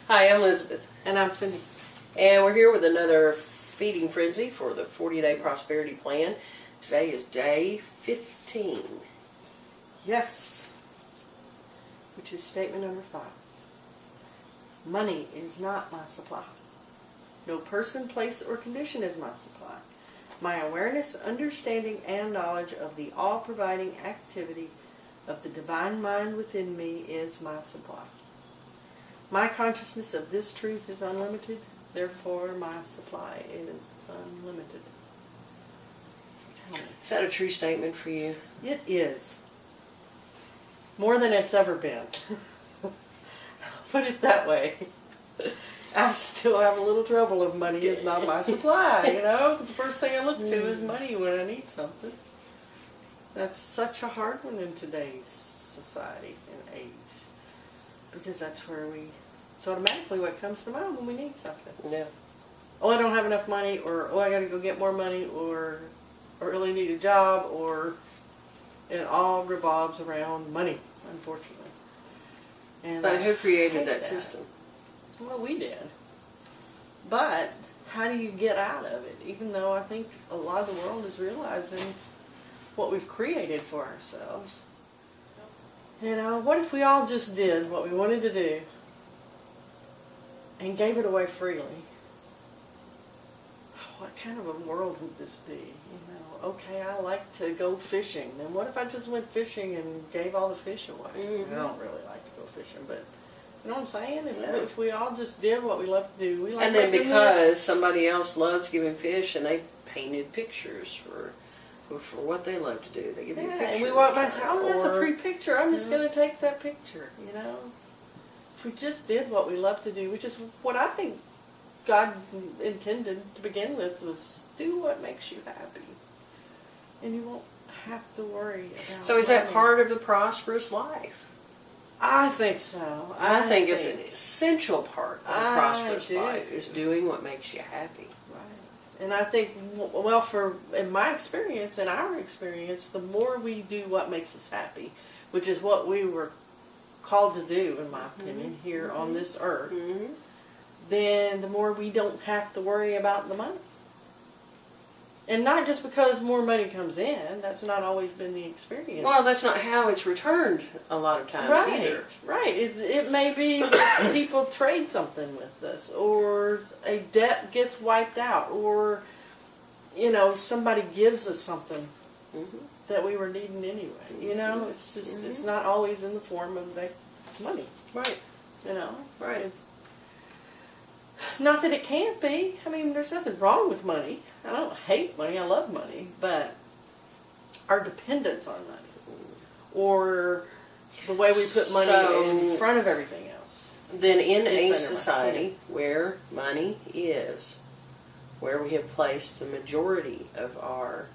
Hi, I'm Elizabeth. And I'm Cindy. And we're here with another feeding frenzy for the 40-day prosperity plan. Today is day 15. Yes. Which is statement number 5. Money is not my supply. No person, place, or condition is my supply. My awareness, understanding, and knowledge of the all-providing activity of the divine mind within me is my supply. My consciousness of this truth is unlimited, therefore my supply is unlimited. So tell me. Is that a true statement for you? It is. More than it's ever been. Put it that way. I still have a little trouble if money is not my supply, you know? The first thing I look to is money when I need something. That's such a hard one in today's society and age. Because that's where it's automatically what comes to mind when we need something. Yeah. Oh, I don't have enough money, or oh, I got to go get more money, or I really need a job, or it all revolves around money, unfortunately. And But who created that system? Well, we did. But how do you get out of it? Even though I think a lot of the world is realizing what we've created for ourselves. You know, what if we all just did what we wanted to do and gave it away freely? What kind of a world would this be? You know, okay, I like to go fishing. Then what if I just went fishing and gave all the fish away? Mm-hmm. I don't really like to go fishing, but you know what I'm saying? If we all just did what we love to do, we like. And then because somebody else loves giving fish, and they painted pictures for what they love to do, they give you a picture. And we walk by and say, "Oh, that's a pretty picture. I'm just going to take that picture." You know, if we just did what we love to do, which is what I think God intended to begin with, was do what makes you happy, and you won't have to worry about. So is that part of the prosperous life? I think so. I think it's an essential part of a prosperous life, is doing what makes you happy. Right. And I think, well, in my experience, in our experience, the more we do what makes us happy, which is what we were called to do, in my opinion, here on this earth, then the more we don't have to worry about the money. And not just because more money comes in. That's not always been the experience. Well, that's not how it's returned a lot of times either. Right. It may be that people trade something with us, or a debt gets wiped out, or, you know, somebody gives us something that we were needing anyway. You know, it's just, it's not always in the form of money. Right. You know? Right. It's, not that it can't be. I mean, there's nothing wrong with money. I don't hate money. I love money. But our dependence on money, or the way we put money in front of everything else. Then in a society where money is, where we have placed the majority of our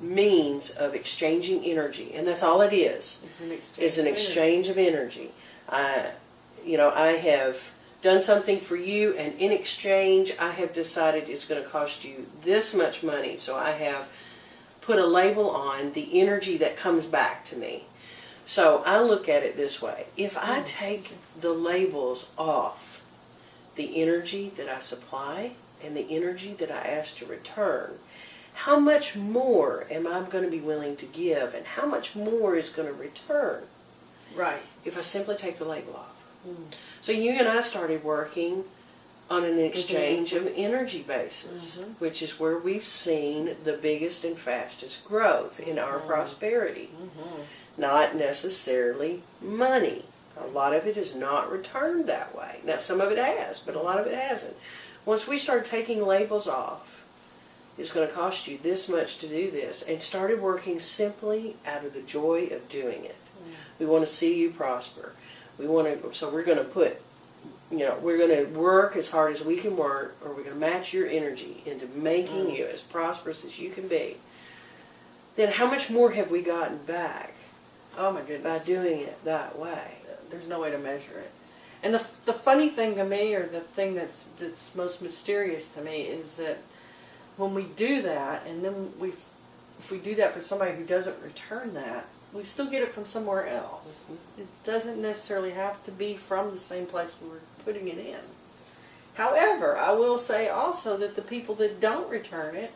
means of exchanging energy, and that's all it is, is an exchange of energy. You know, I have done something for you, and in exchange I have decided it's going to cost you this much money, so I have put a label on the energy that comes back to me. So I look at it this way: if I take the labels off the energy that I supply and the energy that I ask to return, how much more am I going to be willing to give, and how much more is going to return? Right. If I simply take the label off. So you and I started working on an exchange of energy basis, which is where we've seen the biggest and fastest growth in our prosperity. Not necessarily money. A lot of it is not returned that way. Now, some of it has, but a lot of it hasn't. Once we started taking labels off, it's going to cost you this much to do this, and started working simply out of the joy of doing it. We want to see you prosper. So we're going to put, you know, we're going to work as hard as we can work, or we're going to match your energy into making you as prosperous as you can be. Then how much more have we gotten back? Oh my goodness. By doing it that way. There's no way to measure it. And the funny thing to me, or the thing that's most mysterious to me, is that when we do that, and then if we do that for somebody who doesn't return that, we still get it from somewhere else. It doesn't necessarily have to be from the same place we were putting it in. However, I will say also that the people that don't return it,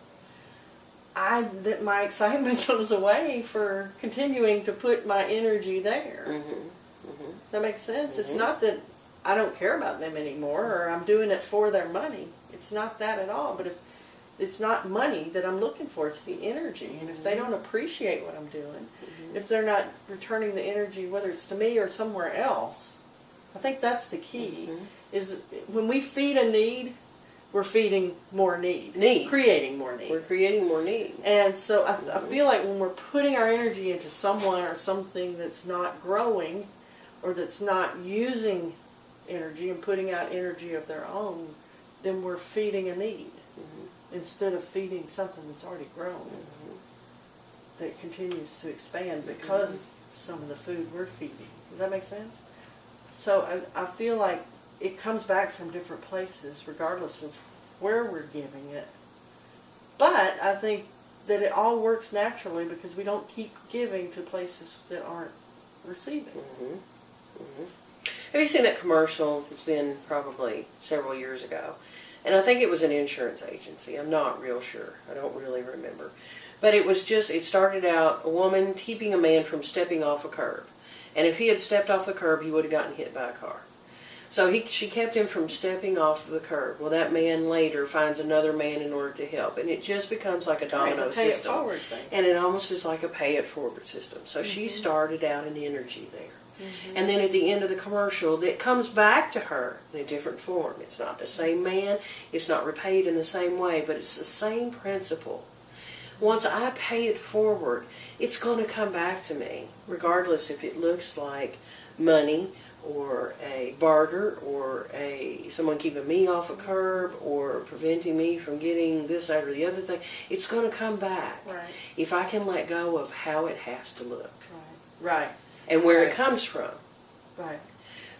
that my excitement goes away for continuing to put my energy there. Does that make sense? It's not that I don't care about them anymore or I'm doing it for their money. It's not that at all. But if it's not money that I'm looking for, it's the energy. And if they don't appreciate what I'm doing, if they're not returning the energy, whether it's to me or somewhere else, I think that's the key. Is when we feed a need, we're feeding more need. Creating more need. We're creating more need. And so I feel like when we're putting our energy into someone or something that's not growing or that's not using energy and putting out energy of their own, then we're feeding a need instead of feeding something that's already grown that continues to expand because of some of the food we're feeding. Does that make sense? So I feel like it comes back from different places regardless of where we're giving it. But I think that it all works naturally because we don't keep giving to places that aren't receiving. Have you seen that commercial? It's been probably several years ago. And I think it was an insurance agency. I'm not real sure. I don't really remember. But it was just, it started out a woman keeping a man from stepping off a curb. And if he had stepped off the curb, he would have gotten hit by a car. So she kept him from stepping off the curb. Well, that man later finds another man in order to help. And it just becomes like a domino system. Pay it forward thing. And it almost is like a pay it forward system. So she started out in energy there. And then at the end of the commercial, it comes back to her in a different form. It's not the same man. It's not repaid in the same way. But it's the same principle. Once I pay it forward, it's going to come back to me, regardless if it looks like money or a barter or someone keeping me off a curb or preventing me from getting this, that, or the other thing. It's going to come back if I can let go of how it has to look. Right. And where it comes from. Right.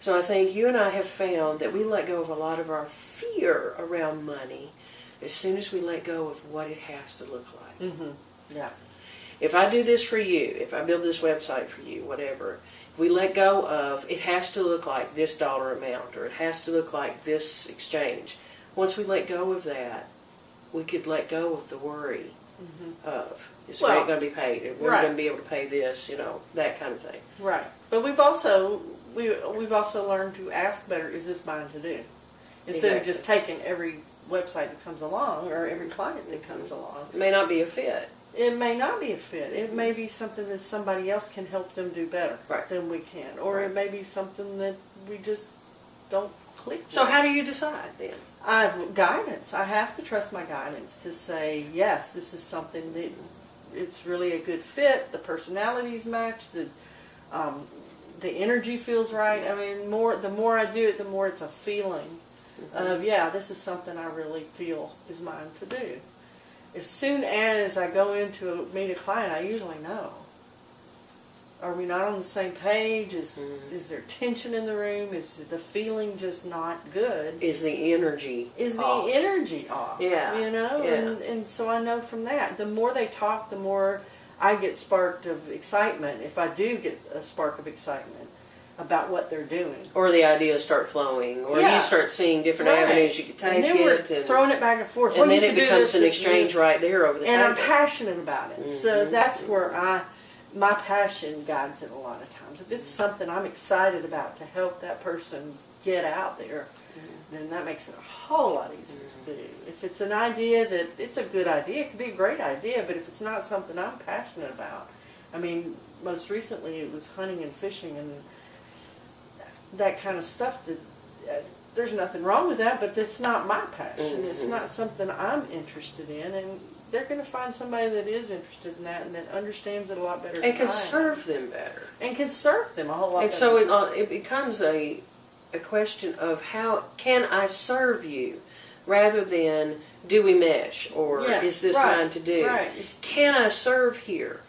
So I think you and I have found that we let go of a lot of our fear around money as soon as we let go of what it has to look like. Yeah. If I do this for you, if I build this website for you, whatever, we let go of it has to look like this dollar amount or it has to look like this exchange. Once we let go of that, we could let go of the worry of is the rate going to be paid? Are we going to be able to pay this? You know, that kind of thing. Right. But we've also learned to ask better. Is this mine to do? Instead of just taking every website that comes along or every client that comes along. It may not be a fit. It may not be a fit. It may be something that somebody else can help them do better than we can, or it may be something that we just don't click with. So how do you decide then? Guidance. I have to trust my guidance to say, yes, this is something that it's really a good fit. The personalities match. The energy feels right. I mean, the more I do it, the more it's a feeling of, this is something I really feel is mine to do. As soon as I go into meet a client, I usually know. Are we not on the same page? Is there tension in the room? Is the feeling just not good? Is the energy off? Yeah. You know? Yeah. And so I know from that. The more they talk, the more I get sparked of excitement. If I do get a spark of excitement about what they're doing. Or the ideas start flowing. Or you start seeing different avenues you could take and then we're throwing it back and forth. And then it becomes an exchange right there over the table. And I'm passionate about it. So that's where my passion guides it a lot of times. If it's something I'm excited about to help that person get out there, then that makes it a whole lot easier to do. If it's an idea that it's a good idea, it could be a great idea, but if it's not something I'm passionate about, I mean, most recently it was hunting and fishing and that kind of stuff. That there's nothing wrong with that, but it's not my passion. It's not something I'm interested in, and they're going to find somebody that is interested in that and that understands it a lot better. And can serve them better. And can serve them a whole lot better. And so it becomes a question of how can I serve you, rather than do we mesh or is this mine to do? Right. Can I serve here?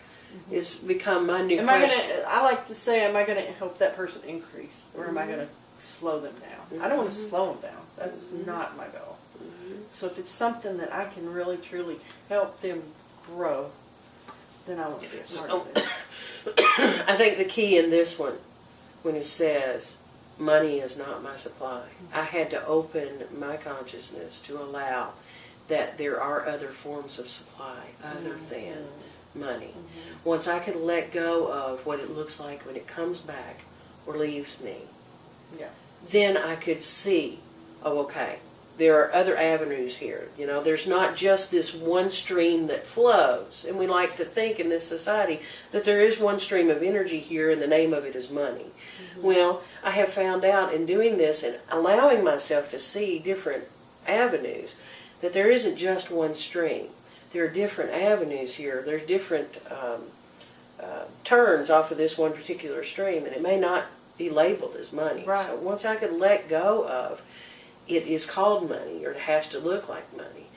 It's become my new question. I like to say, am I going to help that person increase, or am I going to slow them down? I don't want to slow them down. That's not my goal. So if it's something that I can really, truly help them grow, then I want to be a part So, of it. I think the key in this one, when it says, money is not my supply, I had to open my consciousness to allow that there are other forms of supply other than money. Once I could let go of what it looks like when it comes back or leaves me, Yeah. then I could see, oh, okay, there are other avenues here. You know, there's not just this one stream that flows. And we like to think in this society that there is one stream of energy here and the name of it is money. Well, I have found out in doing this and allowing myself to see different avenues that there isn't just one stream. There are different avenues here. There's different turns off of this one particular stream, and it may not be labeled as money. Right. So once I could let go of it is called money, or it has to look like money,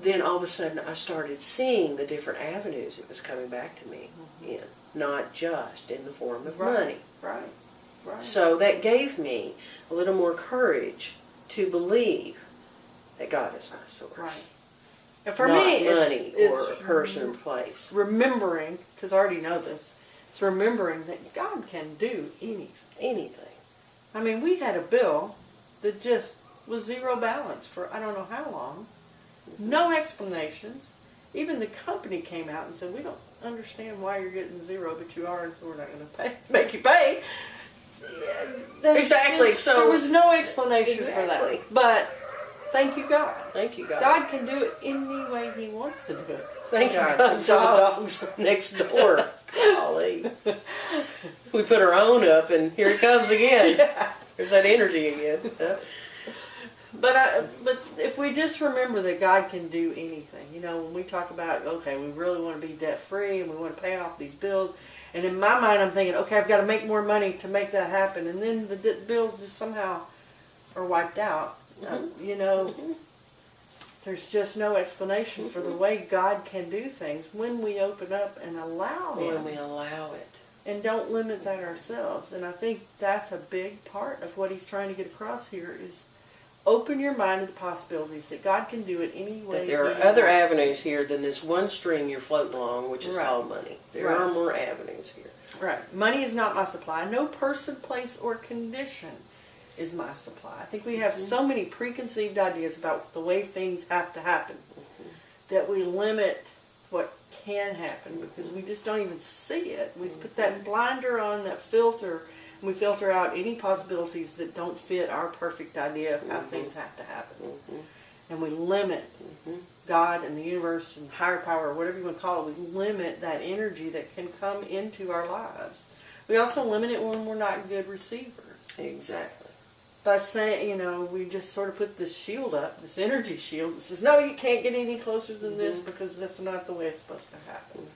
then all of a sudden I started seeing the different avenues it was coming back to me in, not just in the form of money. Right. Right. So that gave me a little more courage to believe that God is my source. Right. And for not me, money it's or a person or place. remembering, because I already know this, it's remembering that God can do anything. Anything. I mean, we had a bill that just was zero balance for I don't know how long. No explanations. Even the company came out and said, we don't understand why you're getting zero, but you are, and so we're not going to make you pay. Exactly. So there was no explanation for Exactly. that. But thank you, God. Thank you, God. God can do it any way He wants to do it. Thank you, God, for the dogs next door. Golly. We put our own up, and here it comes again. Yeah. There's that energy again. But if we just remember that God can do anything, you know, when we talk about, okay, we really want to be debt free and we want to pay off these bills, and in my mind I'm thinking, okay, I've got to make more money to make that happen, and then the bills just somehow are wiped out. You know, there's just no explanation for the way God can do things when we open up and allow Him. When we allow it. And don't limit that ourselves. And I think that's a big part of what He's trying to get across here is open your mind to the possibilities that God can do it any way. That there are He other wants. avenues here than this one string you're floating along, which is Right. called money. There Right. are more avenues here. Right. Money is not my supply. No person, place, or condition is my supply. I think we have so many preconceived ideas about the way things have to happen that we limit what can happen because we just don't even see it. We put that blinder on, that filter, and we filter out any possibilities that don't fit our perfect idea of how things have to happen. And we limit God and the universe and higher power, or whatever you want to call it, we limit that energy that can come into our lives. We also limit it when we're not good receivers. Exactly. By saying, you know, we just sort of put this shield up, this energy shield that says, no, you can't get any closer than this because that's not the way it's supposed to happen.